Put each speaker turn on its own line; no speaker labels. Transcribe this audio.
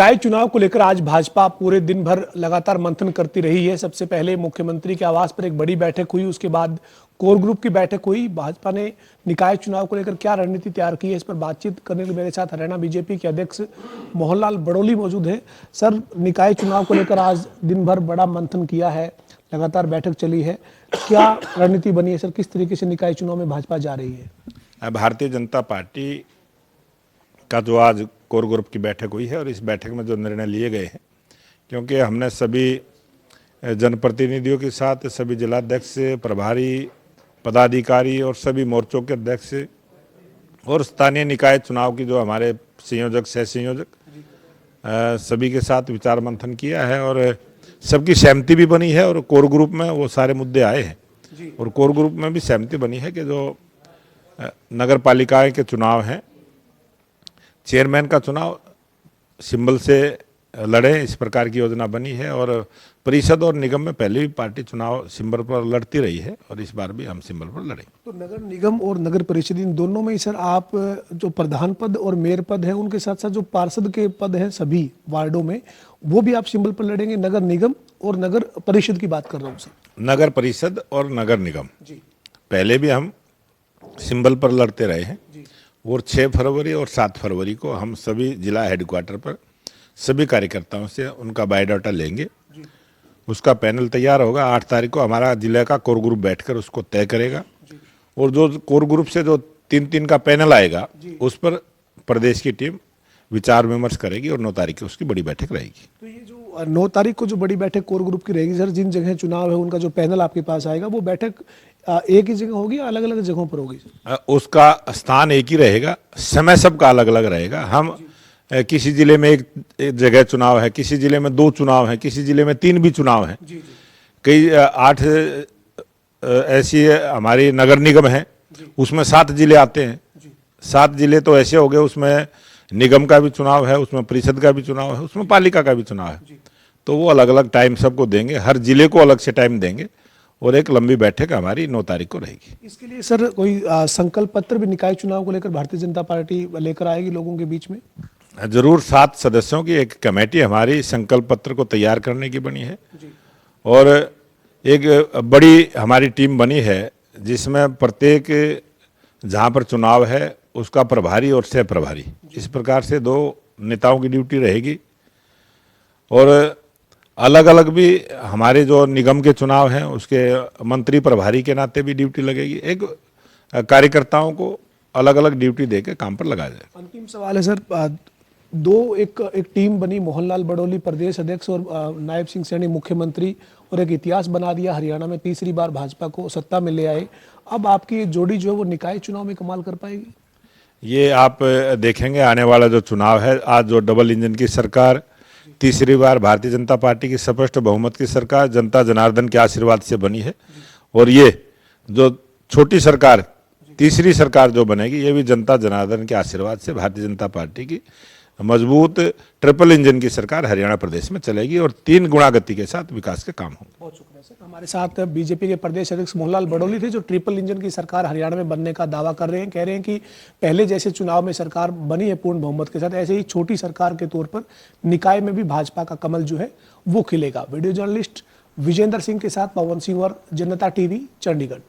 निकाय चुनाव को लेकर आज भाजपा पूरे दिन भर लगातार मंथन करती रही है। सबसे पहले मुख्यमंत्री के आवास पर एक बड़ी बैठक हुई, उसके बाद कोर ग्रुप की बैठक हुई। भाजपा ने निकाय चुनाव को लेकर क्या रणनीति तैयार की है, इस पर बातचीत करने के लिए मेरे साथ हरियाणा बीजेपी के अध्यक्ष मोहनलाल बड़ोली मौजूद हैं। सर, निकाय चुनाव को लेकर आज दिन भर बड़ा मंथन किया है, लगातार बैठक चली है, क्या रणनीति बनी है सर? किस तरीके से निकाय चुनाव में भाजपा जा रही है?
भारतीय जनता पार्टी का जो आज कोर ग्रुप की बैठक हुई है और इस बैठक में जो निर्णय लिए गए हैं, क्योंकि हमने सभी जनप्रतिनिधियों के साथ सभी जिलाध्यक्ष, प्रभारी पदाधिकारी और सभी मोर्चों के अध्यक्ष और स्थानीय निकाय चुनाव की जो हमारे संयोजक, सह संयोजक सभी के साथ विचार मंथन किया है और सबकी सहमति भी बनी है। और कोर ग्रुप में वो सारे मुद्दे आए हैं और कोर ग्रुप में भी सहमति बनी है कि जो नगर पालिकाएं के चुनाव हैं, चेयरमैन का चुनाव सिंबल से लड़े, इस प्रकार की योजना बनी है। और परिषद और निगम में पहले भी पार्टी चुनाव सिंबल पर लड़ती रही है और इस बार भी हम सिंबल पर लड़ेंगे।
तो नगर निगम और नगर परिषद, इन दोनों में सर आप जो प्रधान पद और मेयर पद है, उनके साथ साथ जो पार्षद के पद हैं सभी वार्डों में, वो भी आप सिंबल पर लड़ेंगे? नगर निगम और नगर परिषद की बात कर रहा हूँ सर।
नगर परिषद और नगर निगम पहले भी हम सिंबल पर लड़ते रहे हैं और 6 फरवरी और 7 फरवरी को हम सभी जिला हेडक्वार्टर पर सभी कार्यकर्ताओं से उनका बायोडाटा लेंगे। उसका पैनल तैयार होगा। 8 तारीख को हमारा जिले का कोर ग्रुप बैठकर उसको तय करेगा और जो कोर ग्रुप से जो 3-3 का पैनल आएगा उस पर प्रदेश की टीम विचार विमर्श करेगी और 9 तारीख को उसकी बड़ी बैठक रहेगी।
तो ये जो 9 तारीख को जो बड़ी बैठक कोर ग्रुप की रहेगी सर, जिन जगह चुनाव है उनका जो पैनल आपके पास आएगा, वो बैठक एक ही जगह होगी या अलग अलग जगहों पर होगी सर?
उसका स्थान एक ही रहेगा, समय सबका अलग अलग रहेगा। हम किसी जिले में एक जगह चुनाव है, किसी जिले में 2 चुनाव है, किसी जिले में 3 भी चुनाव है। कई 8 ऐसी हमारी नगर निगम है, उसमें 7 जिले आते हैं। 7 जिले तो ऐसे हो गए, उसमें निगम का भी चुनाव है, उसमें परिषद का भी चुनाव है, उसमें पालिका का भी चुनाव है। तो वो अलग अलग टाइम सबको देंगे, हर जिले को अलग से टाइम देंगे और एक लंबी बैठक हमारी 9 तारीख को रहेगी।
इसके लिए सर कोई संकल्प पत्र भी निकाय चुनाव को लेकर भारतीय जनता पार्टी लेकर आएगी लोगों के बीच में?
जरूर। 7 सदस्यों की एक कमेटी हमारी संकल्प पत्र को तैयार करने की बनी है और एक बड़ी हमारी टीम बनी है जिसमें प्रत्येक जहां पर चुनाव है उसका प्रभारी और सह प्रभारी, इस प्रकार से 2 नेताओं की ड्यूटी रहेगी। और अलग अलग भी हमारे जो निगम के चुनाव हैं उसके मंत्री प्रभारी के नाते भी ड्यूटी लगेगी। एक कार्यकर्ताओं को अलग अलग ड्यूटी देकर काम पर लगाया जाए।
अंतिम सवाल है सर, एक टीम बनी, मोहनलाल बड़ोली प्रदेश अध्यक्ष और नायब सिंह सैनी मुख्यमंत्री, और एक इतिहास बना दिया, हरियाणा में तीसरी बार भाजपा को सत्ता में ले आए। अब आपकी जोड़ी जो है वो निकाय चुनाव में कमाल कर पाएगी?
ये आप देखेंगे आने वाला जो चुनाव है। आज जो डबल इंजन की सरकार, तीसरी बार भारतीय जनता पार्टी की स्पष्ट बहुमत की सरकार जनता जनार्दन के आशीर्वाद से बनी है और ये जो छोटी सरकार, तीसरी सरकार जो बनेगी, ये भी जनता जनार्दन के आशीर्वाद से भारतीय जनता पार्टी की मजबूत ट्रिपल इंजन की सरकार हरियाणा प्रदेश में चलेगी और 3 गुणा गति के साथ विकास के काम होंगे।
बहुत शुक्रिया सर। हमारे साथ बीजेपी के प्रदेश अध्यक्ष मोहनलाल बड़ोली थे, जो ट्रिपल इंजन की सरकार हरियाणा में बनने का दावा कर रहे हैं। कह रहे हैं कि पहले जैसे चुनाव में सरकार बनी है पूर्ण बहुमत के साथ, ऐसे ही छोटी सरकार के तौर पर निकाय में भी भाजपा का कमल जो है वो खिलेगा। वीडियो जर्नलिस्ट विजेंद्र सिंह के साथ पवन सिंह और जनता टीवी, चंडीगढ़।